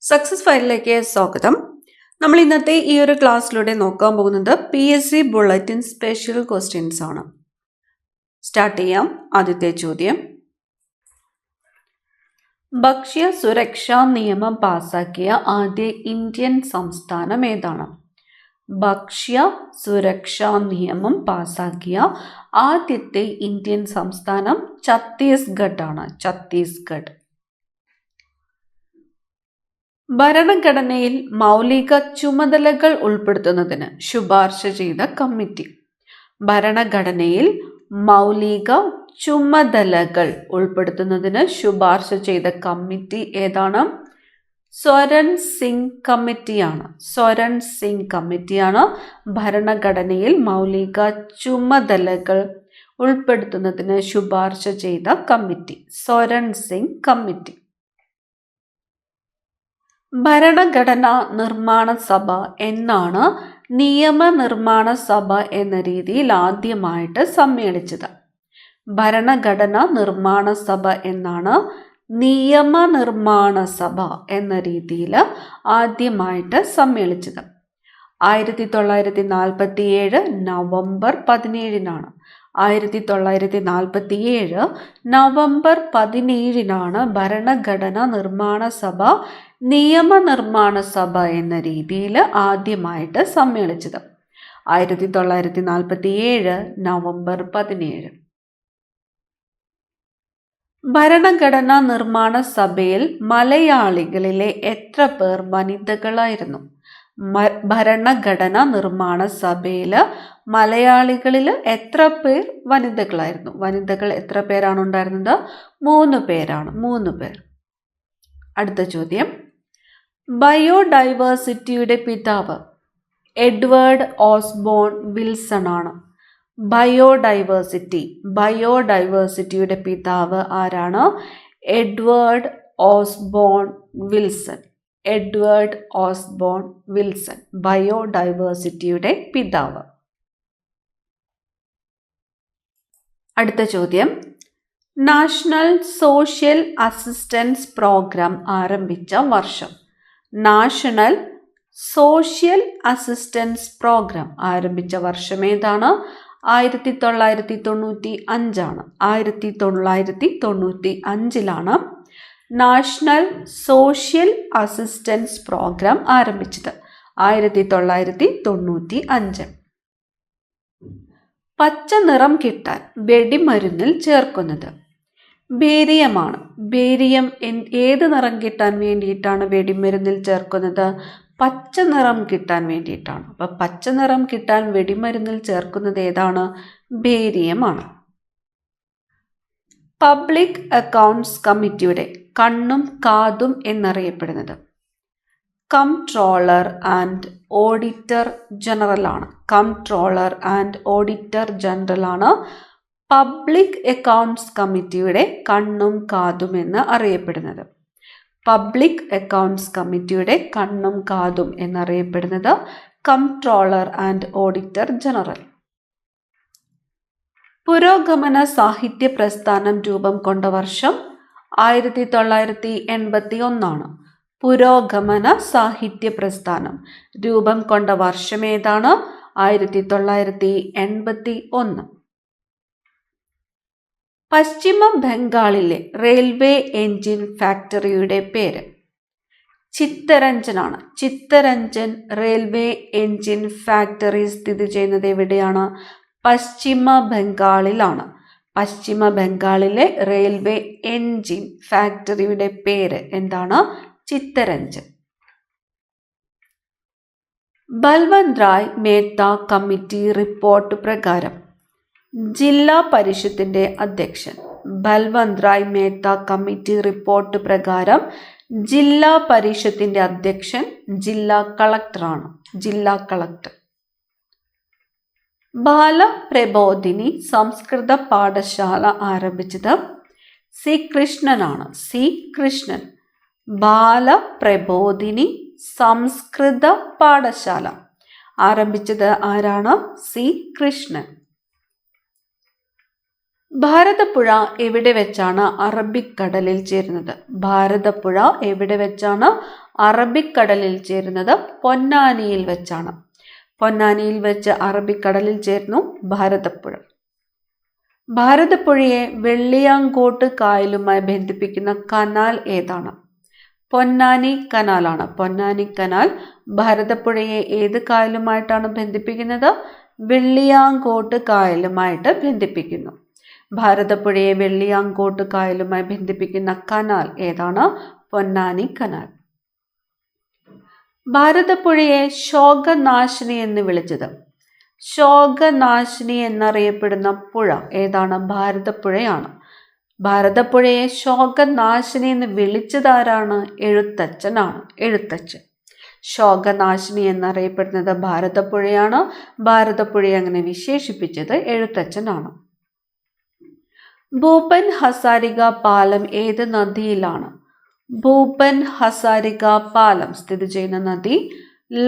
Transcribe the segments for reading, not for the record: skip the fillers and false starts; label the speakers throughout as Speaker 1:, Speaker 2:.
Speaker 1: Success ഫയലിലേക്ക് സ്വാഗതം. നമ്മൾ ഇന്നത്തെ ഈ ഒരു ക്ലാസ്സിലൂടെ നോക്കാൻ പോകുന്നത് PSC ബുള്ളറ്റിൻ സ്പെഷ്യൽ ക്വസ്റ്റ്യൻസ് ആണ്. സ്റ്റാർട്ട് ചെയ്യാം. ആദ്യത്തെ ചോദ്യം, ഭക്ഷ്യ സുരക്ഷാ നിയമം പാസാക്കിയ ആദ്യ ഇന്ത്യൻ സംസ്ഥാനം ഏതാണ്? ഭക്ഷ്യ സുരക്ഷാ നിയമം പാസാക്കിയ ആദ്യത്തെ ഇന്ത്യൻ സംസ്ഥാനം ഛത്തീസ്ഗഡ് ആണ്. ഛത്തീസ്ഗഡ്. ഭരണഘടനയിൽ മൗലിക ചുമതലകൾ ഉൾപ്പെടുത്തുന്നതിന് ശുപാർശ ചെയ്ത കമ്മിറ്റി. ഭരണഘടനയിൽ മൗലിക ചുമതലകൾ ഉൾപ്പെടുത്തുന്നതിന് ശുപാർശ ചെയ്ത കമ്മിറ്റി ഏതാണ്? സ്വരൺ സിംഗ് കമ്മിറ്റിയാണ്. സ്വരൺ സിംഗ് കമ്മിറ്റിയാണ് ഭരണഘടനയിൽ മൗലിക ചുമതലകൾ ഉൾപ്പെടുത്തുന്നതിന് ശുപാർശ ചെയ്ത കമ്മിറ്റി. സ്വരൺ സിംഗ് കമ്മിറ്റി. ഭരണഘടനാ നിർമ്മാണ സഭ എന്നാണ് നിയമനിർമ്മാണ സഭ എന്ന രീതിയിൽ ആദ്യമായിട്ട് സമ്മേളിച്ചത്. ഭരണഘടനാ നിർമ്മാണ സഭ എന്നാണ് നിയമനിർമ്മാണ സഭ എന്ന രീതിയിൽ ആദ്യമായിട്ട് സമ്മേളിച്ചത്. 1947 നവംബർ 17-നാണ്. 1947 നവംബർ 17-നാണ് ഭരണഘടനാ നിർമ്മാണ സഭ നിയമനിർമ്മാണ സഭ എന്ന രീതിയിൽ ആദ്യമായിട്ട് സമ്മേളിച്ചത്. 1947 നവംബർ 17. ഭരണഘടനാ നിർമ്മാണ സഭയിൽ മലയാളികളിലെ എത്ര പേർ വനിതകളായിരുന്നു? ഭരണഘടനാ നിർമ്മാണ സഭയിൽ മലയാളികളിൽ എത്ര പേർ വനിതകളായിരുന്നു? വനിതകൾ എത്ര പേരാണ് ഉണ്ടായിരുന്നത്? 3 പേരാണ്. 3 പേർ. അടുത്ത ചോദ്യം, ബയോഡൈവേഴ്സിറ്റിയുടെ പിതാവ് എഡ്വേർഡ് ഓസ്ബോൺ വിൽസൺ ആണ്. ബയോഡൈവേഴ്സിറ്റിയുടെ പിതാവ് ആരാണ്? Edward Osborne Wilson. Edward Osborne Wilson ബയോഡൈവേഴ്സിറ്റിയുടെ പിതാവ്. അടുത്ത ചോദ്യം, നാഷണൽ സോഷ്യൽ അസിസ്റ്റൻസ് പ്രോഗ്രാം ആരംഭിച്ച വർഷം. നാഷണൽ സോഷ്യൽ അസിസ്റ്റൻസ് പ്രോഗ്രാം ആരംഭിച്ച വർഷം ഏതാണ്? 1995 ആണ്. 1995 നാഷണൽ സോഷ്യൽ അസിസ്റ്റൻസ് പ്രോഗ്രാം ആരംഭിച്ചത്. 1995. പച്ച നിറം കിട്ടാൻ വെടിമരുന്നിൽ ചേർക്കുന്നത് ബേരിയമാണ്. ബേരിയം ഏത് നിറം കിട്ടാൻ വേണ്ടിയിട്ടാണ് വെടിമരുന്നിൽ ചേർക്കുന്നത്? പച്ച നിറം കിട്ടാൻ വേണ്ടിയിട്ടാണ്. അപ്പം പച്ച നിറം കിട്ടാൻ വെടിമരുന്നിൽ ചേർക്കുന്നത് ഏതാണ്? ബേരിയമാണ്. പബ്ലിക് അക്കൗണ്ട്സ് കമ്മിറ്റിയുടെ കണ്ണും കാതും എന്നറിയപ്പെടുന്നത് കംട്രോളർ ആൻഡ് ഓഡിറ്റർ ജനറൽ ആണ്. കംട്രോളർ ആൻഡ് ഓഡിറ്റർ ജനറൽ ആണ് പബ്ലിക് അക്കൗണ്ട്സ് കമ്മിറ്റിയുടെ കണ്ണും കാതും എന്ന് അറിയപ്പെടുന്നത്. പബ്ലിക് അക്കൗണ്ട്സ് കമ്മിറ്റിയുടെ കണ്ണും കാതും എന്നറിയപ്പെടുന്നത് കംട്രോളർ ആൻഡ് ഓഡിറ്റർ ജനറൽ. പുരോഗമന സാഹിത്യ പ്രസ്ഥാനം രൂപം കൊണ്ട വർഷം 1981 ആണ്. പുരോഗമന സാഹിത്യ പ്രസ്ഥാനം രൂപം കൊണ്ട വർഷം ഏതാണ്? 1981. പശ്ചിമ ബംഗാളിലെ റെയിൽവേ എൻജിൻ ഫാക്ടറിയുടെ പേര് ചിത്തരഞ്ജൻ ആണ്. ചിത്തരഞ്ജൻ റെയിൽവേ എൻജിൻ ഫാക്ടറി സ്ഥിതി ചെയ്യുന്നത് എവിടെയാണ്? പശ്ചിമ ബംഗാളിലാണ്. പശ്ചിമ ബംഗാളിലെ റെയിൽവേ എൻജിൻ ഫാക്ടറിയുടെ പേര് എന്താണ്? ചിത്തരഞ്ജൻ. ബൽവന്ത് റായ് മേത്ത കമ്മിറ്റി റിപ്പോർട്ട് പ്രകാരം ജില്ലാ പരിഷത്തിന്റെ അധ്യക്ഷൻ. ബൽവന്ത് റായ് മേത്ത കമ്മിറ്റി റിപ്പോർട്ട് പ്രകാരം ജില്ലാ പരിഷത്തിന്റെ അധ്യക്ഷൻ ജില്ലാ കളക്ടറാണ്. ജില്ലാ കളക്ടർ. ബാലപ്രബോധിനി സംസ്കൃത പാഠശാല ആരംഭിച്ചത് സി കൃഷ്ണനാണ്. സി കൃഷ്ണൻ. ബാലപ്രബോധിനി സംസ്കൃത പാഠശാല ആരംഭിച്ചത് ആരാണ്? സി കൃഷ്ണൻ. ഭാരതപ്പുഴ എവിടെ വെച്ചാണ് അറബിക്കടലിൽ ചേരുന്നത്? ഭാരതപ്പുഴ എവിടെ വെച്ചാണ് അറബിക്കടലിൽ ചേരുന്നത്? പൊന്നാനിയിൽ വെച്ചാണ്. പൊന്നാനിയിൽ വെച്ച് അറബിക്കടലിൽ ചേർന്നു ഭാരതപ്പുഴ. ഭാരതപ്പുഴയെ വെള്ളിയാങ്കോട്ട് കായലുമായി ബന്ധിപ്പിക്കുന്ന കനാൽ ഏതാണ്? പൊന്നാനി കനാലാണ്. പൊന്നാനി കനാൽ ഭാരതപ്പുഴയെ ഏത് കായലുമായിട്ടാണ് ബന്ധിപ്പിക്കുന്നത്? വെള്ളിയാങ്കോട്ട് കായലുമായിട്ട് ബന്ധിപ്പിക്കുന്നു. ഭാരതപ്പുഴയെ വെള്ളിയാങ്കോട്ട് കായലുമായി ബന്ധിപ്പിക്കുന്ന കനാൽ ഏതാണ്? പൊന്നാനി കനാൽ. ഭാരതപ്പുഴയെ ശോകനാശിനി എന്ന് വിളിച്ചത്? ശോകനാശിനി എന്നറിയപ്പെടുന്ന പുഴ ഏതാണ്? ഭാരതപ്പുഴയാണ്. ഭാരതപ്പുഴയെ ശോകനാശിനി എന്ന് വിളിച്ചതാരാണ്? എഴുത്തച്ഛനാണ്. എഴുത്തച്ഛൻ. ശോകനാശിനി എന്നറിയപ്പെടുന്നത് ഭാരതപ്പുഴയാണ്. ഭാരതപ്പുഴയെ അങ്ങനെ വിശേഷിപ്പിച്ചത് എഴുത്തച്ഛനാണ്. ഭൂപൻ ഹസാരിക പാലം ഏത് നദിയിലാണ്? ഭൂപൻ ഹസാരിക പാലം സ്ഥിതി ചെയ്യുന്ന നദി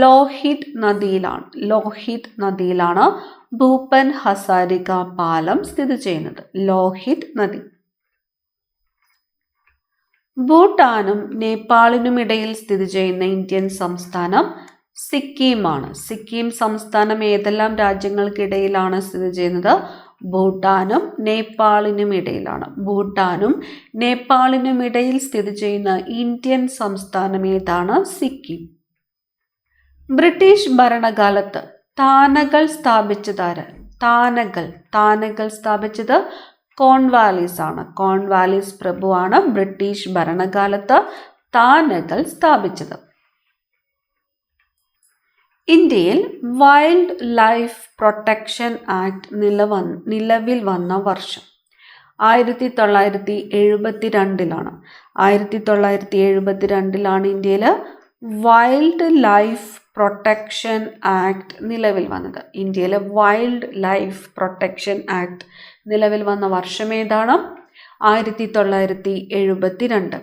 Speaker 1: ലോഹിത് നദിയിലാണ്. ലോഹിത് നദിയിലാണ് ഭൂപൻ ഹസാരിക പാലം സ്ഥിതി ചെയ്യുന്നത്. ലോഹിത് നദി. ഭൂട്ടാനും നേപ്പാളിനും ഇടയിൽ സ്ഥിതി ചെയ്യുന്ന ഇന്ത്യൻ സംസ്ഥാനം സിക്കിമാണ്. സിക്കിം സംസ്ഥാനം ഏതെല്ലാം രാജ്യങ്ങൾക്കിടയിലാണ് സ്ഥിതി ചെയ്യുന്നത്? ഭൂട്ടാനും നേപ്പാളിനും ഇടയിലാണ്. ഭൂട്ടാനും നേപ്പാളിനും ഇടയിൽ സ്ഥിതി ചെയ്യുന്ന ഇന്ത്യൻ സംസ്ഥാനം ഏതാണ്? സിക്കിം. ബ്രിട്ടീഷ് ഭരണകാലത്ത് താനകൾ സ്ഥാപിച്ചതാര്? താനകൾ സ്ഥാപിച്ചത് കോൺവാലിസ് ആണ്. കോൺവാലിസ് പ്രഭുവാണ് ബ്രിട്ടീഷ് ഭരണകാലത്ത് താനകൾ സ്ഥാപിച്ചത്. ഇന്ത്യയിൽ വൈൽഡ് ലൈഫ് പ്രൊട്ടക്ഷൻ ആക്ട് നിലവിൽ വന്ന വർഷം 1972 1972 ഇന്ത്യയിൽ വൈൽഡ് ലൈഫ് പ്രൊട്ടക്ഷൻ ആക്ട് നിലവിൽ വന്നത്. ഇന്ത്യയിൽ വൈൽഡ് ലൈഫ് പ്രൊട്ടക്ഷൻ ആക്ട് നിലവിൽ വന്ന വർഷം ഏതാണ്? 1972.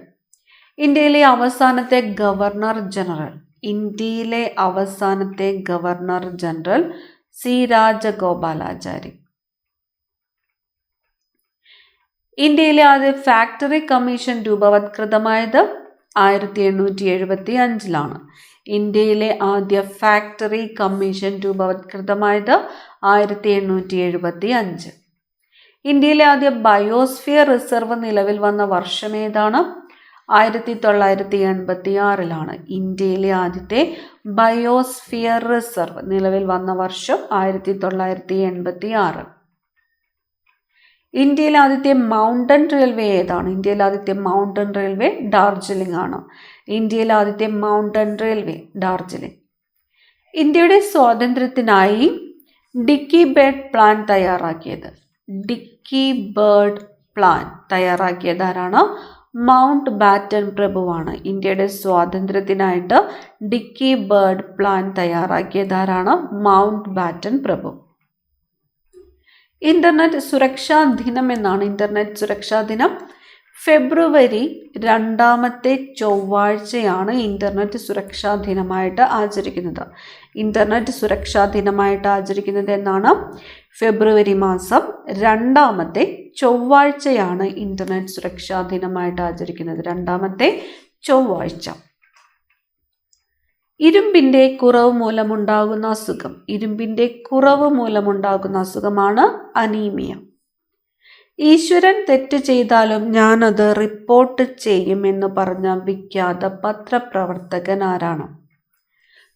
Speaker 1: ഇന്ത്യയിലെ അവസാനത്തെ ഗവർണർ ജനറൽ സി രാജഗോപാലാചാരി. ഇന്ത്യയിലെ ആദ്യ ഫാക്ടറി കമ്മീഷൻ രൂപവത്കൃതമായത് 1875. ഇന്ത്യയിലെ ആദ്യ ഫാക്ടറി കമ്മീഷൻ രൂപവത്കൃതമായത് 1875. ഇന്ത്യയിലെ ആദ്യ ബയോസ്ഫിയർ റിസർവ് നിലവിൽ വന്ന വർഷം ഏതാണ്? 1986. ഇന്ത്യയിലെ ആദ്യത്തെ ബയോസ്ഫിയർ റിസർവ് നിലവിൽ വന്ന വർഷം 1986. ഇന്ത്യയിലെ ആദ്യത്തെ മൗണ്ടൻ റെയിൽവേ ഏതാണ്? ഇന്ത്യയിലെ ആദ്യത്തെ മൗണ്ടൻ റെയിൽവേ ഡാർജിലിംഗ് ആണ്. ഇന്ത്യയിലെ ആദ്യത്തെ മൗണ്ടൻ റെയിൽവേ ഡാർജിലിംഗ്. ഇന്ത്യയുടെ സ്വാതന്ത്ര്യത്തിനായി ഡിക്കി ബേർഡ് പ്ലാൻ തയ്യാറാക്കിയത് ആരാണ്? മൗണ്ട് ബാറ്റൻ പ്രഭുവാണ്. ഇന്ത്യയുടെ സ്വാതന്ത്ര്യത്തിനായിട്ട് ഡിക്കി ബേർഡ് പ്ലാൻ തയ്യാറാക്കിയത് ആരാണ്? മൗണ്ട് ബാറ്റൻ പ്രഭു. ഇന്റർനെറ്റ് സുരക്ഷാ ദിനം എന്നാണ്. ഇന്റർനെറ്റ് സുരക്ഷാ ദിനം ഫെബ്രുവരി 2 ചൊവ്വാഴ്ചയാണ് ഇന്റർനെറ്റ് സുരക്ഷാ ദിനമായിട്ട് ആചരിക്കുന്നത്. ഇന്റർനെറ്റ് സുരക്ഷാ ദിനമായിട്ട് ആചരിക്കുന്നത് എന്നാണ്? ഫെബ്രുവരി മാസം 2 ചൊവ്വാഴ്ചയാണ് ഇന്റർനെറ്റ് സുരക്ഷാ ദിനമായിട്ട് ആചരിക്കുന്നത്. 2 ചൊവ്വാഴ്ച. ഇരുമ്പിന്റെ കുറവ് മൂലമുണ്ടാകുന്ന അസുഖമാണ് അനീമിയ. ഈശ്വരൻ തെറ്റ് ചെയ്താലും ഞാനത് റിപ്പോർട്ട് ചെയ്യുമെന്ന് പറഞ്ഞ വിഖ്യാത പത്രപ്രവർത്തകൻ ആരാണ്?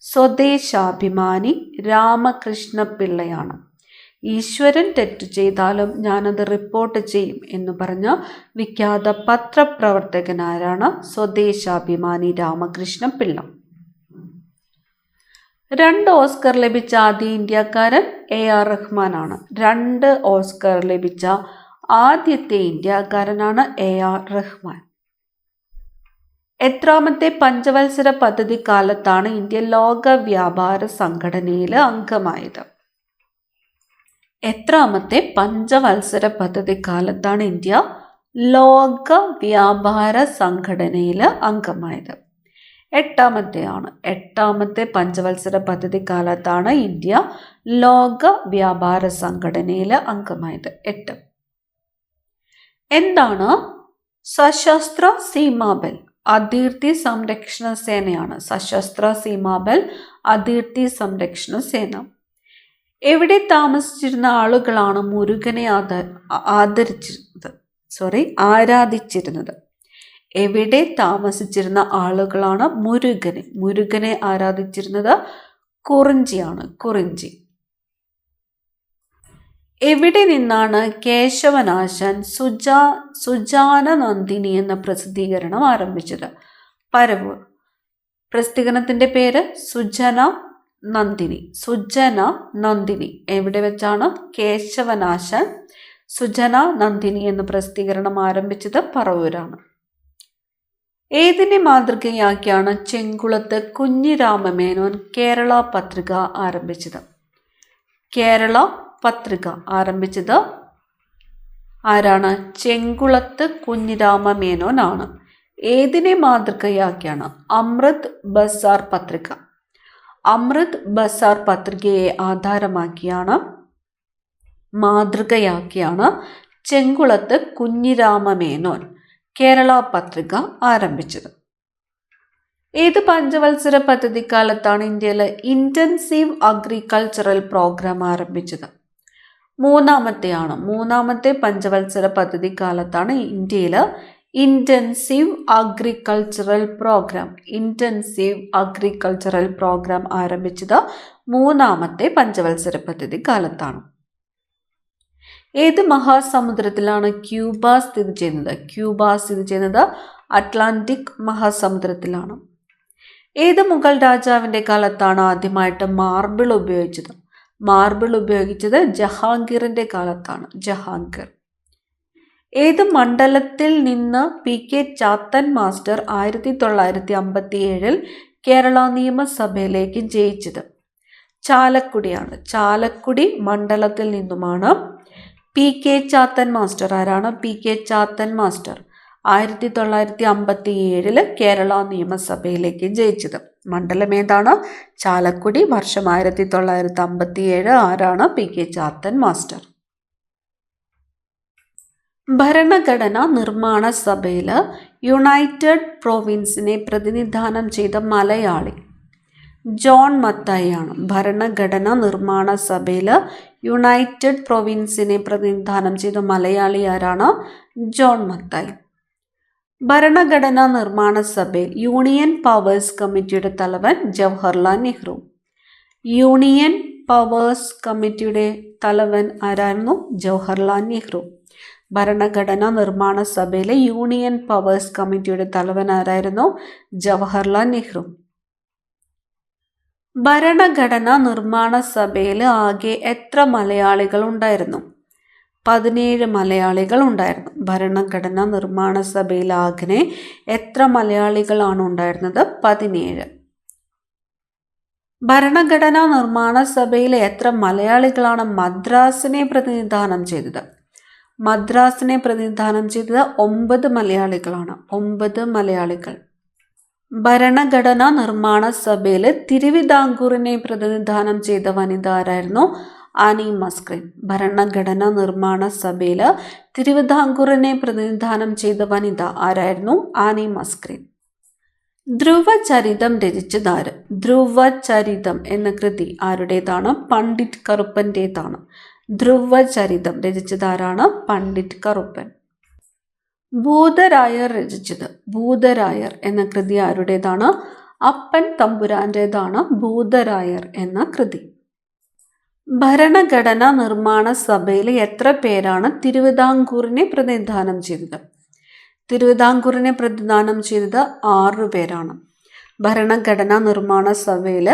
Speaker 1: സ്വദേശാഭിമാനി രാമകൃഷ്ണ പിള്ളയാണ്. ഈശ്വരൻ തെറ്റ് ചെയ്താലും ഞാനത് റിപ്പോർട്ട് ചെയ്യും എന്ന് പറഞ്ഞ വിഖ്യാത പത്രപ്രവർത്തകൻ ആരാണ്? സ്വദേശാഭിമാനി രാമകൃഷ്ണ പിള്ള. 2 ഓസ്കർ ലഭിച്ച ആദ്യ ഇന്ത്യക്കാരൻ AR റഹ്മാനാണ്. 2 ഓസ്കർ ലഭിച്ച ആദ്യത്തെ ഇന്ത്യക്കാരനാണ് AR റഹ്മാൻ. എത്രാമത്തെ പഞ്ചവത്സര പദ്ധതി കാലത്താണ് ഇന്ത്യ ലോക വ്യാപാര സംഘടനയിൽ അംഗമായത്? എത്രാമത്തെ പഞ്ചവത്സര പദ്ധതി കാലത്താണ് ഇന്ത്യ ലോക വ്യാപാര സംഘടനയിൽ അംഗമായത്? 8ാമത്തെ പഞ്ചവത്സര പദ്ധതി കാലത്താണ് ഇന്ത്യ ലോക വ്യാപാര സംഘടനയിൽ അംഗമായത്. 8. എന്താണ് സശസ്ത്ര സീമാബൽ? അതിർത്തി സംരക്ഷണ സേനയാണ്. സശസ്ത്ര സീമാബൽ അതിർത്തി സംരക്ഷണ സേന. എവിടെ താമസിച്ചിരുന്ന ആളുകളാണ് മുരുകനെ ആരാധിച്ചിരുന്നത്? എവിടെ താമസിച്ചിരുന്ന ആളുകളാണ് മുരുകനെ ആരാധിച്ചിരുന്നത്? കുറിഞ്ചിയാണ്, കുറിഞ്ചി. എവിടെ നിന്നാണ് കേശവനാശാൻ സുജാന നന്ദിനി എന്ന പ്രസിദ്ധീകരണം ആരംഭിച്ചത്? പരവൂർ. പ്രസിദ്ധീകരണത്തിന്റെ പേര് സുജന നന്ദിനി. എവിടെ വെച്ചാണ് കേശവനാശാൻ സുജന നന്ദിനി എന്ന പ്രസിദ്ധീകരണം ആരംഭിച്ചത്? പറവൂരാണ്. ഏതിനെ മാതൃകയാക്കിയാണ് ചെങ്കുളത്ത് കുഞ്ഞിരാമമേനോൻ കേരള പത്രിക ആരംഭിച്ചത്? കേരള പത്രിക ആരംഭിച്ചത് ആരാണ്? ചെങ്കുളത്ത് കുഞ്ഞിരാമമേനോൻ ആണ്. ഏതിനെ മാതൃകയാക്കിയാണ്? അമൃത് ബസാർ പത്രിക. അമൃത് ബസാർ പത്രികയെ മാതൃകയാക്കിയാണ് ചെങ്കുളത്ത് കുഞ്ഞിരാമമേനോൻ കേരള പത്രിക ആരംഭിച്ചത്. ഏത് പഞ്ചവത്സര പദ്ധതിക്കാലത്താണ് ഇന്ത്യയിൽ ഇന്റൻസീവ് അഗ്രികൾച്ചറൽ പ്രോഗ്രാം ആരംഭിച്ചത്? മൂന്നാമത്തെ പഞ്ചവത്സര പദ്ധതിക്കാലത്താണ് ഇന്ത്യയിൽ ഇന്റൻസീവ് അഗ്രികൾച്ചറൽ പ്രോഗ്രാം ആരംഭിച്ചത്. മൂന്നാമത്തെ പഞ്ചവത്സര പദ്ധതിക്കാലത്താണ്. ഏത് മഹാസമുദ്രത്തിലാണ് ക്യൂബ സ്ഥിതി ചെയ്യുന്നത്? അറ്റ്ലാന്റിക് മഹാസമുദ്രത്തിലാണ്. ഏത് മുഗൾ രാജാവിന്റെ കാലത്താണ് ആദ്യമായിട്ട് മാർബിൾ ഉപയോഗിച്ചത്? ജഹാംഗീറിന്റെ കാലത്താണ്. ജഹാംഗീർ. ഏത് മണ്ഡലത്തിൽ നിന്ന് PK ചാത്തൻ മാസ്റ്റർ 1957 കേരള നിയമസഭയിലേക്ക് ജയിച്ചത്? ചാലക്കുടിയാണ്. ചാലക്കുടി മണ്ഡലത്തിൽ നിന്നുമാണ് PK ചാത്തൻ മാസ്റ്റർ. ആരാണ് PK ചാത്തൻ മാസ്റ്റർ? 1957 കേരള നിയമസഭയിലേക്ക് ജയിച്ചത്. മണ്ഡലം ഏതാണ്? ചാലക്കുടി. വർഷം 1957. ആരാണ്? PK Chathan master. ഭരണഘടനാ നിർമ്മാണ സഭയിൽ യുണൈറ്റഡ് പ്രൊവിൻസിനെ പ്രതിനിധാനം ചെയ്ത മലയാളി ജോൺ മത്തായി ആണ്. ഭരണഘടനാ നിർമ്മാണ സഭയിൽ യുണൈറ്റഡ് പ്രൊവിൻസിനെ പ്രതിനിധാനം ചെയ്ത മലയാളി ആരാണ്? ജോൺ മത്തായി. ഭരണഘടനാ നിർമ്മാണ സഭയിൽ യൂണിയൻ പവേഴ്സ് കമ്മിറ്റിയുടെ തലവൻ ജവഹർലാൽ നെഹ്റു. യൂണിയൻ പവേഴ്സ് കമ്മിറ്റിയുടെ തലവൻ ആരായിരുന്നു? ജവഹർലാൽ നെഹ്റു. ഭരണഘടനാ നിർമ്മാണ സഭയിലെ യൂണിയൻ പവേഴ്സ് കമ്മിറ്റിയുടെ തലവൻ ആരായിരുന്നു? ജവഹർലാൽ നെഹ്റു. ഭരണഘടനാ നിർമ്മാണ സഭയിൽ ആകെ എത്ര മലയാളികൾ ഉണ്ടായിരുന്നു? 17 മലയാളികൾ ഉണ്ടായിരുന്നു. ഭരണഘടനാ നിർമ്മാണ സഭയിൽ ആകെ എത്ര മലയാളികളാണ് ഉണ്ടായിരുന്നത്? 17. ഭരണഘടനാ നിർമ്മാണ സഭയിൽ എത്ര മലയാളികളാണ് മദ്രാസിനെ പ്രതിനിധാനം ചെയ്തത്? മദ്രാസിനെ പ്രതിനിധാനം ചെയ്തത് 9 മലയാളികളാണ്. 9 മലയാളികൾ. ഭരണഘടനാ നിർമ്മാണ സഭയിൽ തിരുവിതാംകൂറിനെ പ്രതിനിധാനം ചെയ്ത വനിത ആരായിരുന്നു? ആനി മസ്ക്രിൻ. ഭരണഘടനാ നിർമ്മാണ സഭയിൽ തിരുവിതാംകൂറിനെ പ്രതിനിധാനം ചെയ്ത വനിത ആരായിരുന്നു? ആനി മസ്ക്രിൻ. ധ്രുവചരിതം രചിച്ചതാര്? ധ്രുവചരിതം എന്ന കൃതി ആരുടേതാണ്? പണ്ഡിറ്റ് കറുപ്പൻ്റേതാണ്. ധ്രുവചരിതം രചിച്ചതാരാണ്? പണ്ഡിറ്റ് കറുപ്പൻ. ഭൂതരായർ രചിച്ചത്? ഭൂതരായർ എന്ന കൃതി ആരുടേതാണ്? അപ്പൻ തമ്പുരാൻ്റേതാണ് ഭൂതരായർ എന്ന കൃതി. ഭരണഘടനാ നിർമ്മാണ സഭയിൽ എത്ര പേരാണ് തിരുവിതാംകൂറിനെ പ്രതിനിധാനം ചെയ്തത്? തിരുവിതാംകൂറിനെ പ്രതിനിധാനം ചെയ്തത് 6 പേരാണ്. ഭരണഘടനാ നിർമ്മാണ സഭയിൽ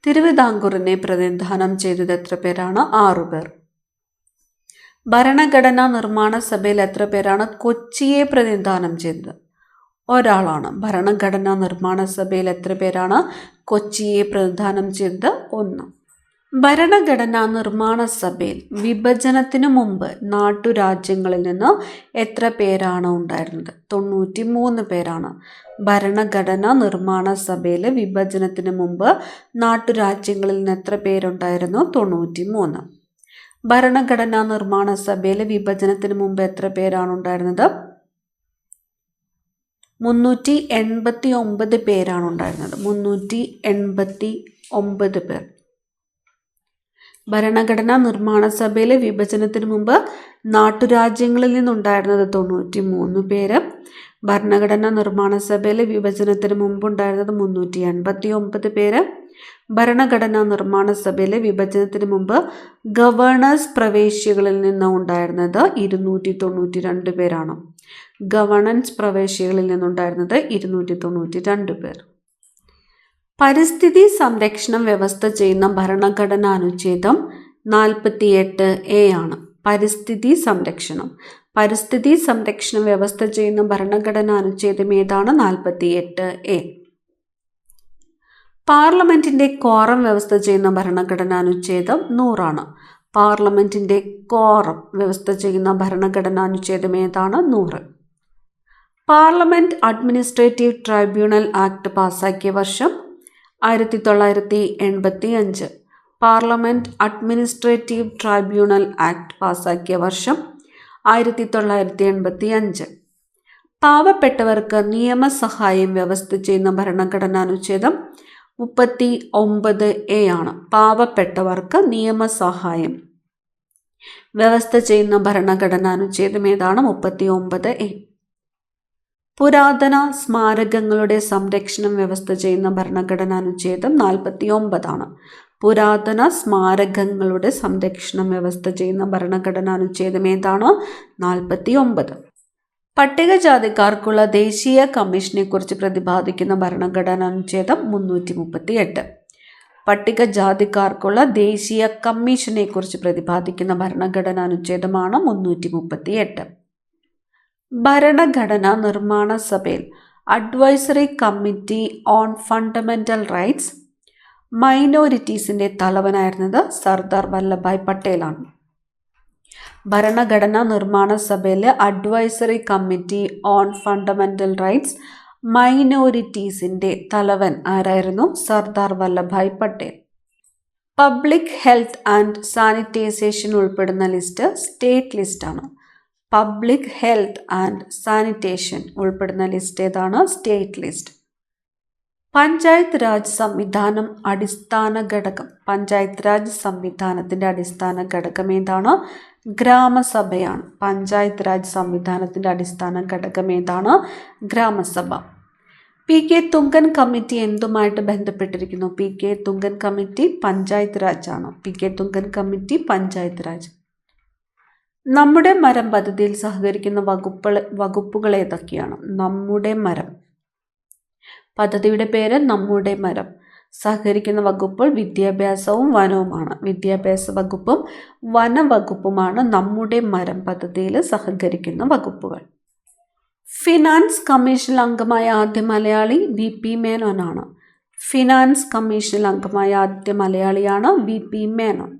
Speaker 1: തിരുവിതാംകൂറിനെ പ്രതിനിധാനം ചെയ്തത് എത്ര പേരാണ്? 6 പേർ. ഭരണഘടനാ നിർമ്മാണ സഭയിൽ എത്ര പേരാണ് കൊച്ചിയെ പ്രതിനിധാനം ചെയ്തത്? ഒരാളാണ്. ഭരണഘടനാ നിർമ്മാണ സഭയിൽ എത്ര പേരാണ് കൊച്ചിയെ പ്രതിനിധാനം ചെയ്തത്? 1. ഭരണഘടനാ നിർമ്മാണ സഭയിൽ വിഭജനത്തിനു മുമ്പ് നാട്ടുരാജ്യങ്ങളിൽ നിന്ന് എത്ര പേരാണ് ഉണ്ടായിരുന്നത്? 93 പേരാണ്. ഭരണഘടനാ നിർമ്മാണ സഭയിൽ വിഭജനത്തിന് മുമ്പ് നാട്ടുരാജ്യങ്ങളിൽ നിന്ന് എത്ര പേരുണ്ടായിരുന്നു? 93. ഭരണഘടനാ നിർമ്മാണ സഭയിലെ വിഭജനത്തിന് മുമ്പ് എത്ര പേരാണ് ഉണ്ടായിരുന്നത്? 389 പേരാണ് ഉണ്ടായിരുന്നത്. 389 പേർ. ഭരണഘടനാ നിർമ്മാണ സഭയിലെ വിഭജനത്തിന് മുമ്പ് നാട്ടുരാജ്യങ്ങളിൽ നിന്നുണ്ടായിരുന്നത് 93 പേര്. ഭരണഘടനാ നിർമ്മാണ സഭയിലെ വിഭജനത്തിന് മുമ്പുണ്ടായിരുന്നത് 389 പേര്. ഭരണഘടനാ നിർമ്മാണ സഭയിലെ വിഭജനത്തിന് മുമ്പ് ഗവർണേഴ്സ് പ്രവേശികളിൽ നിന്ന് ഉണ്ടായിരുന്നത് 292 പേരാണ്. ഗവർണൻസ് പ്രവേശികളിൽ നിന്നുണ്ടായിരുന്നത് 292 പേർ. പരിസ്ഥിതി സംരക്ഷണം വ്യവസ്ഥ ചെയ്യുന്ന ഭരണഘടനാ അനുച്ഛേദം 48A ആണ്. പരിസ്ഥിതി സംരക്ഷണം വ്യവസ്ഥ ചെയ്യുന്ന ഭരണഘടനാ അനുച്ഛേദം ഏതാണ്? 48A. പാർലമെന്റിന്റെ ക്വാറം വ്യവസ്ഥ ചെയ്യുന്ന ഭരണഘടനാ അനുച്ഛേദം 100 ആണ്. പാർലമെന്റിന്റെ ക്വാറം വ്യവസ്ഥ ചെയ്യുന്ന ഭരണഘടനാ അനുച്ഛേദം ഏതാണ്? 100. പാർലമെന്റ് അഡ്മിനിസ്ട്രേറ്റീവ് ട്രൈബ്യൂണൽ ആക്ട് പാസാക്കിയ വർഷം 1985. പാർലമെന്റ് അഡ്മിനിസ്ട്രേറ്റീവ് ട്രൈബ്യൂണൽ ആക്ട് പാസാക്കിയ വർഷം 1985. പാവപ്പെട്ടവർക്ക് നിയമസഹായം വ്യവസ്ഥ ചെയ്യുന്ന ഭരണഘടനാ അനുച്ഛേദം 39A ആണ്. പാവപ്പെട്ടവർക്ക് നിയമസഹായം വ്യവസ്ഥ ചെയ്യുന്ന ഭരണഘടനാ അനുച്ഛേദം ഏതാണ്? 39A. പുരാതന സ്മാരകങ്ങളുടെ സംരക്ഷണം വ്യവസ്ഥ ചെയ്യുന്ന ഭരണഘടനാ അനുച്ഛേദം 49 ആണ്. പുരാതന സ്മാരകങ്ങളുടെ സംരക്ഷണം വ്യവസ്ഥ ചെയ്യുന്ന ഭരണഘടനാ അനുച്ഛേദം ഏതാണ്? 49. പട്ടികജാതിക്കാർക്കുള്ള ദേശീയ കമ്മീഷനെ കുറിച്ച് പ്രതിപാദിക്കുന്ന ഭരണഘടനാ അനുച്ഛേദം 338. പട്ടികജാതിക്കാർക്കുള്ള ദേശീയ കമ്മീഷനെ കുറിച്ച് പ്രതിപാദിക്കുന്ന ഭരണഘടനാ അനുച്ഛേദമാണ് 338. ഭരണഘടനാ നിർമ്മാണ സഭയിൽ advisory committee on fundamental rights മൈനോറിറ്റീസിന്റെ തലവനായിരുന്നത് സർദാർ വല്ലഭായ് പട്ടേലാണ്. ഭരണഘടനാ നിർമ്മാണ സഭയിലെ advisory committee on fundamental rights മൈനോറിറ്റീസിന്റെ തലവൻ ആരായിരുന്നു? Sardar Vallabhbhai Patel. Public health and sanitization ഉൾപ്പെടുന്ന ലിസ്റ്റ് സ്റ്റേറ്റ് ലിസ്റ്റാണ്. പബ്ലിക് ഹെൽത്ത് ആൻഡ് സാനിറ്റേഷൻ ഉൾപ്പെടുന്ന ലിസ്റ്റ് ഏതാണ്? State list. പഞ്ചായത്ത് രാജ് സംവിധാനം അടിസ്ഥാന ഘടകം. പഞ്ചായത്ത് രാജ് സംവിധാനത്തിന്റെ അടിസ്ഥാന ഘടകം ഏതാണ്? ഗ്രാമസഭയാണ്. പഞ്ചായത്ത് രാജ് സംവിധാനത്തിന്റെ അടിസ്ഥാന ഘടകം ഏതാണ്? ഗ്രാമസഭ. P.K. തുങ്കൻ കമ്മിറ്റി എന്തുമായിട്ട് ബന്ധപ്പെട്ടിരിക്കുന്നു? P.K. തുങ്കൻ കമ്മിറ്റി പഞ്ചായത്ത് രാജ് ആണ്. P.K. തുങ്കൻ കമ്മിറ്റി പഞ്ചായത്ത് രാജ്. നമ്മുടെ മരം പദ്ധതിയിൽ സഹകരിക്കുന്ന വകുപ്പുകൾ ഏതൊക്കെയാണ്? നമ്മുടെ മരം പദ്ധതിയുടെ പേര് നമ്മുടെ മരം. സഹകരിക്കുന്ന വകുപ്പുകൾ വിദ്യാഭ്യാസവും വനവുമാണ്. വിദ്യാഭ്യാസ വകുപ്പും വനവകുപ്പുമാണ് നമ്മുടെ മരം പദ്ധതിയിൽ സഹകരിക്കുന്ന വകുപ്പുകൾ. ഫിനാൻസ് കമ്മീഷനിൽ അംഗമായ ആദ്യ മലയാളി V.P. മേനോനാണ്. ഫിനാൻസ് കമ്മീഷനിൽ അംഗമായ ആദ്യ മലയാളിയാണ് V.P. മേനോൻ.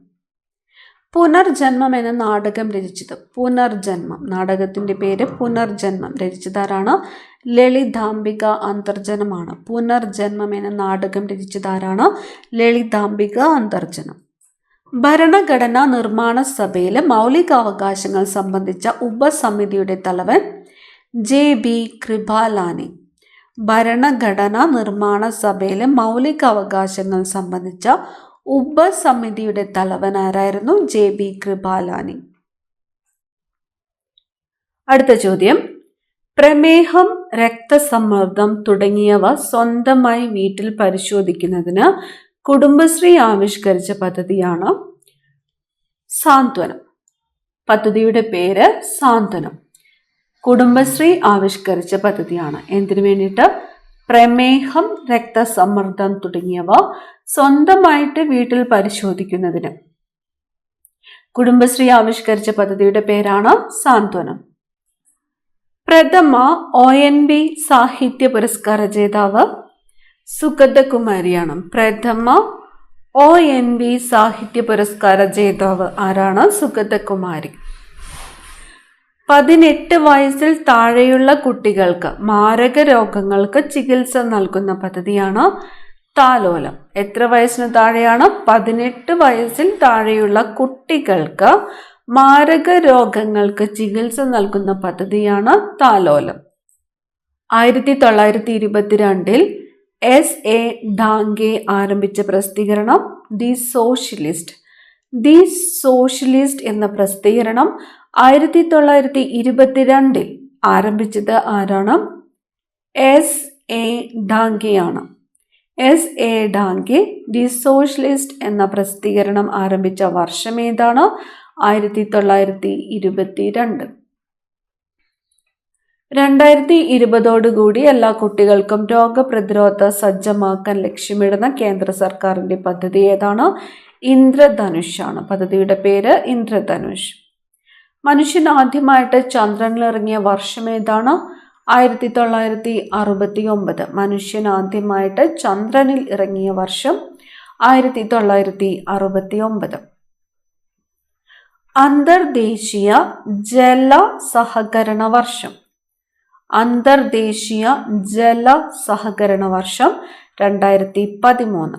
Speaker 1: പുനർജന്മം എന്ന നാടകം രചിച്ചത്? പുനർജന്മം നാടകത്തിന്റെ പേര് പുനർജന്മം. രചിച്ചതാരാണ്? ലളിതാംബിക അന്തർജനമാണ്. പുനർജന്മം എന്ന നാടകം രചിച്ചതാരാണ്? ലളിതാംബിക അന്തർജനം. ഭരണഘടനാ നിർമ്മാണ സഭയിലെ മൗലികാവകാശങ്ങൾ സംബന്ധിച്ച ഉപസമിതിയുടെ തലവൻ J.B. കൃപാലാനി. ഭരണഘടനാ നിർമ്മാണ സഭയിലെ മൗലികാവകാശങ്ങൾ സംബന്ധിച്ച ഉപസമിതിയുടെ തലവൻ ആരായിരുന്നു? J.B. കൃപാലാനി. അടുത്ത ചോദ്യം, പ്രമേഹം, രക്തസമ്മർദ്ദം തുടങ്ങിയവ സ്വന്തമായി വീട്ടിൽ പരിശോധിക്കുന്നതിന് കുടുംബശ്രീ ആവിഷ്കരിച്ച പദ്ധതിയാണ് സാന്ത്വനം. പദ്ധതിയുടെ പേര് സാന്ത്വനം. കുടുംബശ്രീ ആവിഷ്കരിച്ച പദ്ധതിയാണ്. എന്തിനു വേണ്ടിയിട്ട്? പ്രമേഹം, രക്തസമ്മർദ്ദം തുടങ്ങിയവ സ്വന്തമായിട്ട് വീട്ടിൽ പരിശോധിക്കുന്നതിന് കുടുംബശ്രീ ആവിഷ്കരിച്ച പദ്ധതിയുടെ പേരാണ് സാന്ത്വനം. പ്രഥമ ONV സാഹിത്യ പുരസ്കാര ജേതാവ് സുഗതകുമാരിയാണ്. പ്രഥമ ONV സാഹിത്യ പുരസ്കാര ജേതാവ് ആരാണ്? സുഗതകുമാരി. 18 വയസ്സിൽ താഴെയുള്ള കുട്ടികൾക്ക് മാരക രോഗങ്ങൾക്ക് ചികിത്സ നൽകുന്ന പദ്ധതിയാണ് താലോലം. എത്ര വയസ്സിന് താഴെയാണ്? 18 വയസ്സിൽ താഴെയുള്ള കുട്ടികൾക്ക് മാരക രോഗങ്ങൾക്ക് ചികിത്സ നൽകുന്ന പദ്ധതിയാണ് താലോലം. 1922 S.A. ഡാംഗെ ആരംഭിച്ച പ്രസിദ്ധീകരണം ദി സോഷ്യലിസ്റ്റ്. ദി സോഷ്യലിസ്റ്റ് എന്ന പ്രസിദ്ധീകരണം 1922 ആരംഭിച്ചത് ആരാണ്? S.A. ഡാംഗെയാണ്. S.A. Dange the socialist എന്ന പ്രസിദ്ധീകരണം ആരംഭിച്ച വർഷം ഏതാണ്? 1922. 2020 എല്ലാ കുട്ടികൾക്കും രോഗപ്രതിരോധ സജ്ജമാക്കാൻ ലക്ഷ്യമിടുന്ന കേന്ദ്ര സർക്കാരിന്റെ പദ്ധതി ഏതാണ്? ഇന്ദ്രധനുഷാണ്. പദ്ധതിയുടെ പേര് ഇന്ദ്രധനുഷ്. മനുഷ്യൻ ആദ്യമായിട്ട് ചന്ദ്രനിൽ ഇറങ്ങിയ വർഷം ഏതാണ്? 1969. മനുഷ്യൻ ആദ്യമായിട്ട് ചന്ദ്രനിൽ ഇറങ്ങിയ വർഷം 1969. അന്തർദേശീയ ജല സഹകരണ വർഷം. അന്തർദേശീയ ജല സഹകരണ വർഷം 2013.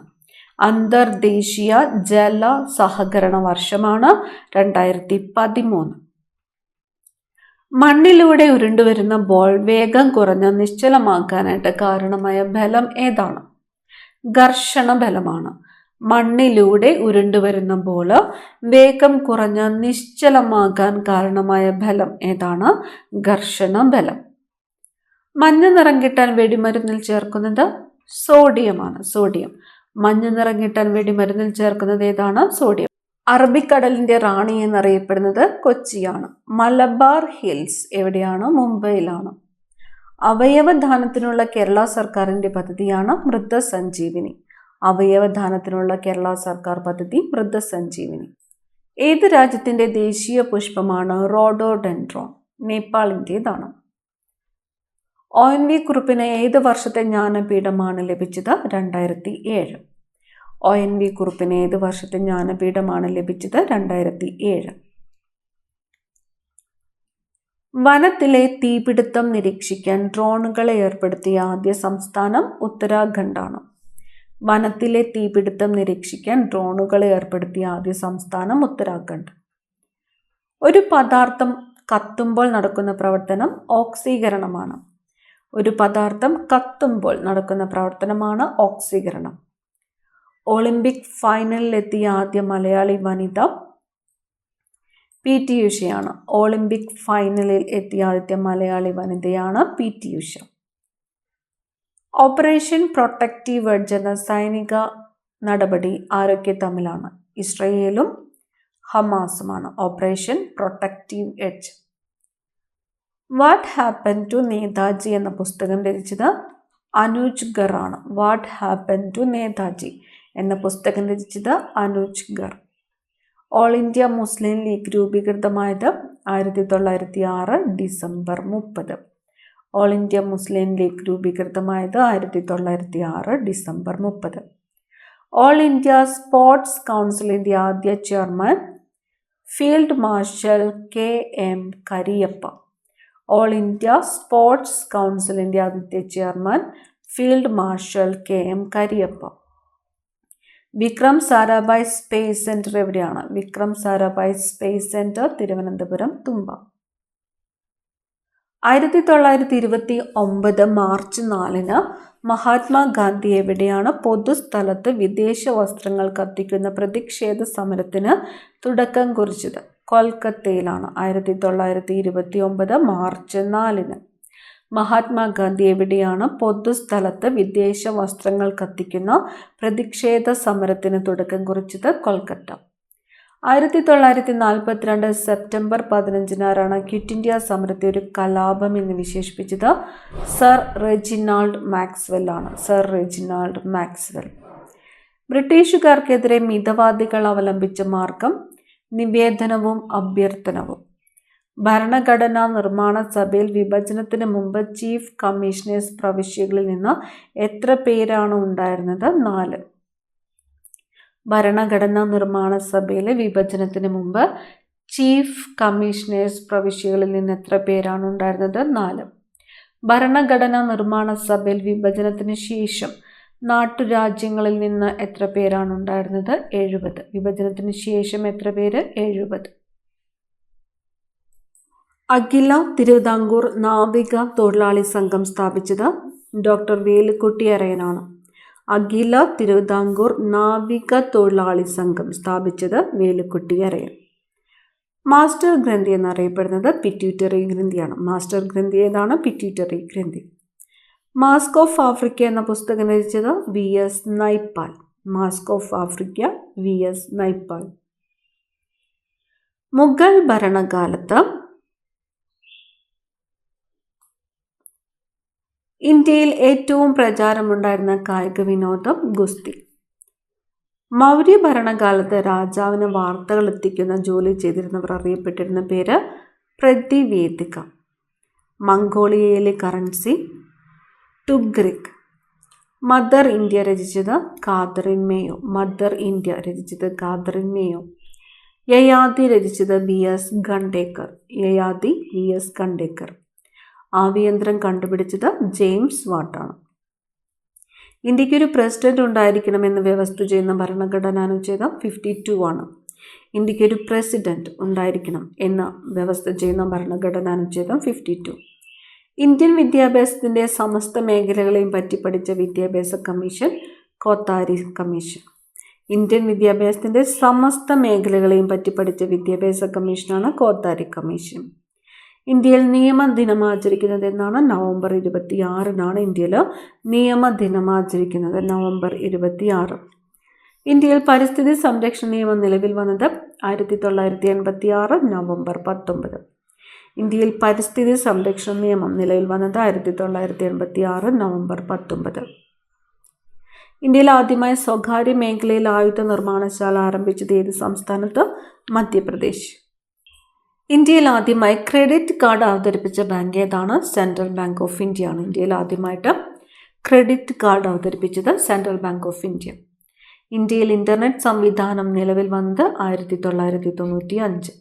Speaker 1: അന്തർദേശീയ ജല സഹകരണ വർഷമാണ് 2013. മണ്ണിലൂടെ ഉരുണ്ടുവരുന്ന ബോൾ വേഗം കുറഞ്ഞ് നിശ്ചലമാക്കാനായിട്ട് കാരണമായ ബലം ഏതാണ്? ഘർഷണ ബലമാണ്. മണ്ണിലൂടെ ഉരുണ്ടുവരുന്ന ബോൾ വേഗം കുറഞ്ഞ് നിശ്ചലമാകാൻ കാരണമായ ബലം ഏതാണ്? ഘർഷണ ബലം. മഞ്ഞ നിറം കിട്ടാൻ വെടിമരുന്നിൽ ചേർക്കുന്നത് സോഡിയമാണ്. സോഡിയം. മഞ്ഞ നിറം കിട്ടാൻ വെടിമരുന്നിൽ ചേർക്കുന്നത് ഏതാണ്? സോഡിയം. അറബിക്കടലിന്റെ റാണി എന്നറിയപ്പെടുന്നത് കൊച്ചിയാണ്. മലബാർ ഹിൽസ് എവിടെയാണ്? മുംബൈയിലാണ്. അവയവദാനത്തിനുള്ള കേരള സർക്കാരിന്റെ പദ്ധതിയാണ് മൃതസഞ്ജീവിനി. അവയവദാനത്തിനുള്ള കേരള സർക്കാർ പദ്ധതി മൃതസഞ്ജീവിനി. ഏത് രാജ്യത്തിന്റെ ദേശീയ പുഷ്പമാണ് റോഡോഡെൻഡ്രോൺ? നേപ്പാളിൻ്റെതാണ്. ONV കുറുപ്പിന് ഏത് വർഷത്തെ ജ്ഞാനപീഠമാണ് ലഭിച്ചത്? 2007. ONV കുറുപ്പിന് ഏത് വർഷത്തെ ജ്ഞാനപീഠമാണ് ലഭിച്ചത്? 2007. വനത്തിലെ തീപിടുത്തം നിരീക്ഷിക്കാൻ ഡ്രോണുകളെ ഏർപ്പെടുത്തിയ ആദ്യ സംസ്ഥാനം ഉത്തരാഖണ്ഡാണ്. വനത്തിലെ തീപിടുത്തം നിരീക്ഷിക്കാൻ ഡ്രോണുകളെ ഏർപ്പെടുത്തിയ ആദ്യ സംസ്ഥാനം ഉത്തരാഖണ്ഡ്. ഒരു പദാർത്ഥം കത്തുമ്പോൾ നടക്കുന്ന പ്രവർത്തനം ഓക്സീകരണമാണ്. ഒരു പദാർത്ഥം കത്തുമ്പോൾ നടക്കുന്ന പ്രവർത്തനമാണ് ഓക്സീകരണം. ഒളിമ്പിക് ഫൈനലിൽ എത്തിയ ആദ്യ മലയാളി വനിത PT ഉഷയാണ്. ഒളിമ്പിക് ഫൈനലിൽ എത്തിയ ആദ്യ മലയാളി വനിതയാണ് PT Usha. Operation protective edge എന്ന സൈനിക നടപടി ആരൊക്കെ തമ്മിലാണ്? ഇസ്രയേലും ഹമാസുമാണ്. Operation protective edge. What happen to Netaji എന്ന പുസ്തകം രചിച്ചത് അനൂജ് ഗർ ആണ്. വാട്ട് ഹാപ്പൻ ടു നേതാജി എന്ന പുസ്തകം രചിച്ചത് അനൂജ് ഗർ. ഓൾ ഇന്ത്യ മുസ്ലിം ലീഗ് രൂപീകൃതമായത് 1906 December 30. All India Muslim League രൂപീകൃതമായത് 1906 ഡിസംബർ 30. ഓൾ ഇന്ത്യ സ്പോർട്സ് കൗൺസിലിൻ്റെ ആദ്യ chairman field marshal KM Kariappa. All India sports കൗൺസിലിൻ്റെ ആദ്യത്തെ chairman field marshal KM Kariappa. Vikram Sarabhai space centre എവിടെയാണ്? Vikram Sarabhai space centre Thiruvananthapuram Thumba. 1929 March 4 Mahatma Gandhi എവിടെയാണ് പൊതുസ്ഥലത്ത് വിദേശ വസ്ത്രങ്ങൾ കത്തിക്കുന്ന പ്രതിഷേധ സമരത്തിന് തുടക്കം കുറിച്ചത്? കൊൽക്കത്തയിലാണ്. 1929 മാർച്ച് 4 മഹാത്മാഗാന്ധി എവിടെയാണ് പൊതുസ്ഥലത്ത് വിദേശ വസ്ത്രങ്ങൾ കത്തിക്കുന്ന പ്രതിഷേധ സമരത്തിന് തുടക്കം കുറിച്ചത്? കൊൽക്കത്ത. 1942 സെപ്റ്റംബർ 15 ക്വിറ്റ് ഇന്ത്യ സമരത്തെ ഒരു കലാപം എന്ന് വിശേഷിപ്പിച്ചത് സർ റെജിനാൾഡ് മാക്സ്വെൽ ആണ്. Sir Reginald Maxwell. ബ്രിട്ടീഷുകാർക്കെതിരെ മിതവാദികൾ അവലംബിച്ച മാർഗം നിവേദനവും അഭ്യർത്ഥനവും. ഭരണഘടനാ നിർമ്മാണ സഭയിൽ വിഭജനത്തിന് മുമ്പ് ചീഫ് കമ്മീഷണേഴ്സ് പ്രവിശ്യകളിൽ നിന്ന് എത്ര പേരാണ് ഉണ്ടായിരുന്നത്? 4. ഭരണഘടനാ നിർമ്മാണ സഭയിലെ വിഭജനത്തിന് മുമ്പ് ചീഫ് കമ്മീഷണേഴ്സ് പ്രവിശ്യകളിൽ നിന്ന് എത്ര പേരാണ് ഉണ്ടായിരുന്നത്? 4. ഭരണഘടനാ നിർമ്മാണ സഭയിൽ വിഭജനത്തിന് ശേഷം നാട്ടുരാജ്യങ്ങളിൽ നിന്ന് എത്ര പേരാണ് ഉണ്ടായിരുന്നത്? 70. വിഭജനത്തിന് ശേഷം എത്ര പേര്? 70. അഖില തിരുവിതാംകൂർ നാവിക തൊഴിലാളി സംഘം സ്ഥാപിച്ചത് ഡോക്ടർ വേലുക്കുട്ടിയറയനാണ്. അഖില തിരുവിതാംകൂർ നാവിക തൊഴിലാളി സംഘം സ്ഥാപിച്ചത് വേലുക്കുട്ടിയറയൻ. മാസ്റ്റർ ഗ്രന്ഥി എന്നറിയപ്പെടുന്നത് പിറ്റ്യൂട്ടറി ഗ്രന്ഥിയാണ്. മാസ്റ്റർ ഗ്രന്ഥി ഏതാണ്? പിറ്റ്യൂട്ടറി ഗ്രന്ഥി. മാസ്ക് ഓഫ് ആഫ്രിക്ക എന്ന പുസ്തകം രചിച്ചത് VS Naipaul. Mask of Africa VS Naipaul. Mughal ഭരണകാലത്ത് ഇന്ത്യയിൽ ഏറ്റവും പ്രചാരമുണ്ടായിരുന്ന കായിക വിനോദം ഗുസ്തി. മൗര്യ ഭരണകാലത്ത് രാജാവിന് വാർത്തകൾ എത്തിക്കുന്ന ജോലി ചെയ്തിരുന്നവർ അറിയപ്പെട്ടിരുന്ന പേര് പ്രതിവേദിക. മംഗോളിയയിലെ കറൻസി ടുഗ്രിക്. മദർ ഇന്ത്യ രചിച്ചത് കാതറിൻ മേയോ. മദർ ഇന്ത്യ രചിച്ചത് കാതറിൻ മേയോ. യയാതി രചിച്ചത് VS ഖണ്ഡേക്കർ. യയാതി VS ഖണ്ഡേക്കർ. ആവിയന്ത്രം കണ്ടുപിടിച്ചത് ജെയിംസ് വാട്ടാണ്. ഇന്ത്യക്ക് ഒരു പ്രസിഡന്റ് ഉണ്ടായിരിക്കണമെന്ന് വ്യവസ്ഥ ചെയ്യുന്ന ഭരണഘടനാനുച്ഛേദം 52 ആണ്. ഇന്ത്യക്ക് ഒരു പ്രസിഡന്റ് ഉണ്ടായിരിക്കണം എന്ന വ്യവസ്ഥ ചെയ്യുന്ന ഭരണഘടനാനുച്ഛേദം 52. ഇന്ത്യൻ വിദ്യാഭ്യാസത്തിന്റെ സമസ്ത മേഖലകളെയും പറ്റി പഠിച്ച വിദ്യാഭ്യാസ കമ്മീഷൻ കോത്താരി കമ്മീഷൻ. ഇന്ത്യൻ വിദ്യാഭ്യാസത്തിന്റെ സമസ്ത മേഖലകളെയും പറ്റി പഠിച്ച വിദ്യാഭ്യാസ കമ്മീഷനാണ് കോത്താരി കമ്മീഷൻ. ഇന്ത്യയിൽ നിയമദിനം ആചരിക്കുന്നത് എന്നാണ്? നവംബർ 26 ഇന്ത്യയിൽ നിയമദിനം ആചരിക്കുന്നത്. നവംബർ 26. ഇന്ത്യയിൽ പരിസ്ഥിതി സംരക്ഷണ നിയമം നിലവിൽ വന്നത് 1986 നവംബർ 19. ഇന്ത്യയിൽ പരിസ്ഥിതി സംരക്ഷണ നിയമം നിലവിൽ വന്നത് 1986 നവംബർ 19. ഇന്ത്യയിൽ ആദ്യമായി സ്വകാര്യ മേഖലയിൽ ആയുധ നിർമ്മാണശാല ആരംഭിച്ചത് ഏത് സംസ്ഥാനത്ത്? മധ്യപ്രദേശ്. ഇന്ത്യയിൽ ആദ്യമായി ക്രെഡിറ്റ് കാർഡ് അവതരിപ്പിച്ച ബാങ്ക് ഏതാണ്? സെൻട്രൽ ബാങ്ക് ഓഫ് ഇന്ത്യ ആണ്. ഇന്ത്യയിൽ ആദ്യമായിട്ട് ക്രെഡിറ്റ് കാർഡ് അവതരിപ്പിച്ചത് സെൻട്രൽ ബാങ്ക് ഓഫ് ഇന്ത്യ. ഇന്ത്യയിൽ ഇന്റർനെറ്റ് സംവിധാനം നിലവിൽ വന്നത് 1995.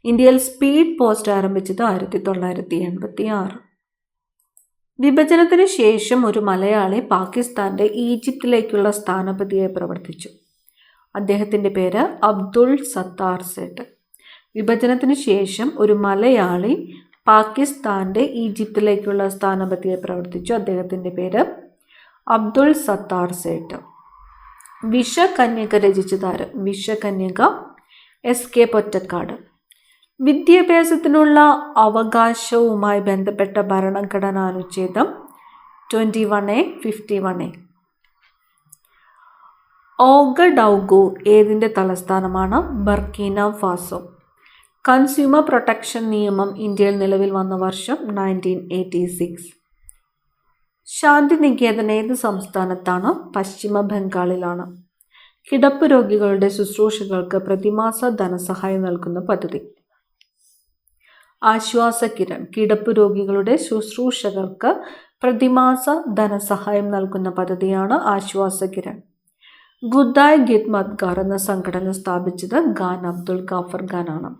Speaker 1: ഇന്ത്യയിൽ സ്പീഡ് പോസ്റ്റ് ആരംഭിച്ചത് 1986. വിഭജനത്തിന് ശേഷം ഒരു മലയാളി പാകിസ്ഥാന്റെ ഈജിപ്തിലേക്കുള്ള സ്ഥാനപതിയായി പ്രവർത്തിച്ചു. അദ്ദേഹത്തിന്റെ പേര് അബ്ദുൾ സത്താർ സേട്ട്. വിഭജനത്തിന് ശേഷം ഒരു മലയാളി പാകിസ്ഥാന്റെ ഈജിപ്തിലേക്കുള്ള സ്ഥാനപതിയായി പ്രവർത്തിച്ചു. അദ്ദേഹത്തിന്റെ പേര് അബ്ദുൾ സത്താർ സേട്ട്. വിഷകന്യക രചിച്ചതാര്? വിഷകന്യക SK പൊറ്റക്കാട്. വിദ്യാഭ്യാസത്തിനുള്ള അവകാശവുമായി ബന്ധപ്പെട്ട ഭരണഘടനാനുച്ഛേദം 21A 51A. ഓഗഡൌഗു ഏതിൻ്റെ തലസ്ഥാനമാണ്? ബർക്കീന ഫാസോ. കൺസ്യൂമർ പ്രൊട്ടക്ഷൻ നിയമം ഇന്ത്യയിൽ നിലവിൽ വന്ന വർഷം 1986. ശാന്തിനികേതൻ ഏത് സംസ്ഥാനത്താണ്? പശ്ചിമ ബംഗാളിലാണ്. കിടപ്പ് രോഗികളുടെ ശുശ്രൂഷകൾക്ക് പ്രതിമാസ ധനസഹായം നൽകുന്ന പദ്ധതി? ആശ്വാസകിരൺ. കിടപ്പ് രോഗികളുടെ ശുശ്രൂഷകർക്ക് പ്രതിമാസ ധനസഹായം നൽകുന്ന പദ്ധതിയാണ് ആശ്വാസകിരൺ. ഗുദായ് ഖിദ്മത്ഗാർ എന്ന സംഘടന സ്ഥാപിച്ചത് ഖാൻ അബ്ദുൽ ഗാഫർ ഖാൻ ആണ്.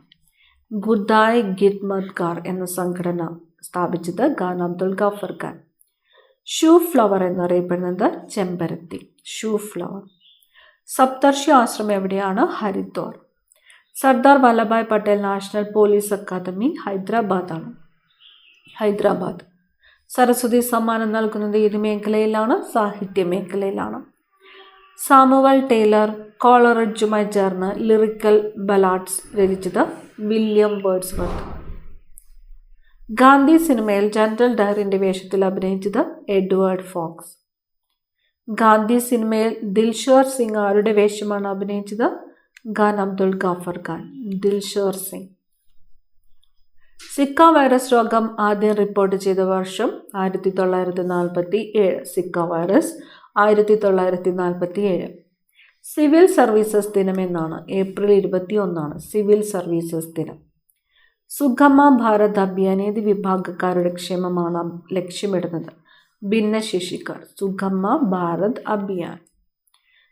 Speaker 1: ഗുദായ് ഖിദ്മത്ഗാർ എന്ന സംഘടന സ്ഥാപിച്ചത് ഖാൻ അബ്ദുൽ ഗാഫർ ഖാൻ. ഷൂ ഫ്ലവർ എന്നറിയപ്പെടുന്നത് ചെമ്പരത്തി. Shoe flower. സപ്തർഷി ആശ്രമം എവിടെയാണ്? Haridwar. Sardar Vallabhbhai Patel national police academy ഹൈദരാബാദാണ്. ഹൈദരാബാദ്. സരസ്വതി സമ്മാനം നൽകുന്നത് ഏത് മേഖലയിലാണ്? സാഹിത്യ മേഖലയിലാണ്. സാമുവൽ ടൈലർ കോളറിഡ്ജുമായി ചേർന്ന് ലിറിക്കൽ ബലാഡ്സ് രചിച്ചത് വില്യം വേർഡ്സ്വർത്ത്. ഗാന്ധി സിനിമയിൽ ജനറൽ ഡയറിന്റെ വേഷത്തിൽ അഭിനയിച്ചത് എഡ്വേർഡ് ഫോക്സ്. ഗാന്ധി സിനിമയിൽ ദിൽഷോർ സിംഗ് ആരുടെ വേഷമാണ് അഭിനയിച്ചത്? ഖാൻ അബ്ദുൽ ഗാഫർ ഖാൻ. ദിൽഷോർ സിംഗ്. സിക്ക വൈറസ് രോഗം ആദ്യം റിപ്പോർട്ട് ചെയ്ത വർഷം 1947. Zika virus 1947. സിവിൽ സർവീസസ് ദിനം എന്നാണ്? ഏപ്രിൽ 21 സിവിൽ സർവീസസ് ദിനം. സുഗമ ഭാരത് അഭിയാൻ ഏത് വിഭാഗക്കാരുടെ ക്ഷേമമാണ് ലക്ഷ്യമിടുന്നത്? ഭിന്നശേഷിക്കാർ. സുഗമ ഭാരത് അഭിയാൻ.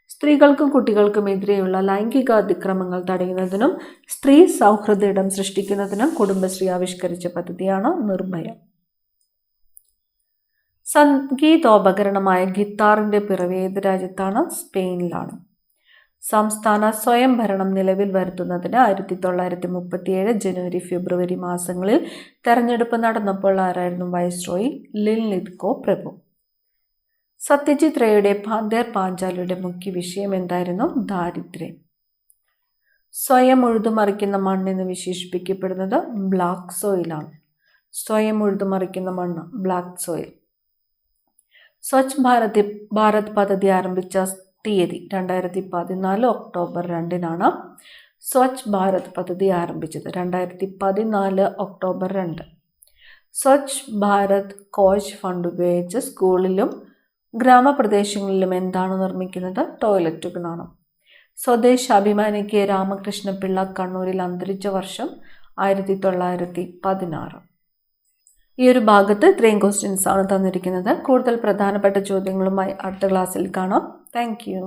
Speaker 1: സ്ത്രീകൾക്കും കുട്ടികൾക്കും എതിരെയുള്ള ലൈംഗിക അതിക്രമങ്ങൾ തടയുന്നതിനും സ്ത്രീ സൗഹൃദ ഇടം സൃഷ്ടിക്കുന്നതിനും കുടുംബശ്രീ ആവിഷ്കരിച്ച പദ്ധതിയാണ് നിർഭയ. സംഗീതോപകരണമായ ഗിത്താറിൻ്റെ പിറവി ഏത് രാജ്യത്താണ്? സ്പെയിനിലാണ്. സംസ്ഥാന സ്വയംഭരണം നിലവിൽ വരുത്തുന്നതിന് 1937 ജനുവരി ഫെബ്രുവരി മാസങ്ങളിൽ തെരഞ്ഞെടുപ്പ് നടന്നപ്പോൾ ആരായിരുന്നു വൈസ്രോയി? ലിൻലിത്ഗോ പ്രഭു. സത്യജിത് റേയുടെ ഫാദർ പാഞ്ചാലിയുടെ മുഖ്യ വിഷയം എന്തായിരുന്നു? ദാരിദ്ര്യം. സ്വയം ഉഴുതുമറിക്കുന്ന മണ്ണെന്ന് വിശേഷിപ്പിക്കപ്പെടുന്നത് ബ്ലാക്ക് സോയിലാണ്. സ്വയം ഉഴുതുമറിക്കുന്ന മണ്ണ് ബ്ലാക്ക് സോയിൽ. സ്വച്ഛ് ഭാരത് പദ്ധതി ആരംഭിച്ച തീയതി 2014 ഒക്ടോബർ 2 സ്വച്ഛ് ഭാരത് പദ്ധതി ആരംഭിച്ചത് 2014 ഒക്ടോബർ 2. സ്വച്ഛ് ഭാരത് കോശ് ഫണ്ട് ഉപയോഗിച്ച് സ്കൂളിലും ഗ്രാമപ്രദേശങ്ങളിലും എന്താണ് നിർമ്മിക്കുന്നത്? ടോയ്ലറ്റുകളാണ്. സ്വദേശാഭിമാനി കെ രാമകൃഷ്ണപിള്ള കണ്ണൂരിൽ അന്തരിച്ച വർഷം 1916. ഈ ഒരു ഭാഗത്ത് ഇത്രയും ക്വസ്റ്റ്യൻസ് ആണ് തന്നിരിക്കുന്നത്. കൂടുതൽ പ്രധാനപ്പെട്ട ചോദ്യങ്ങളുമായി അടുത്ത ക്ലാസ്സിൽ കാണാം. Thank you.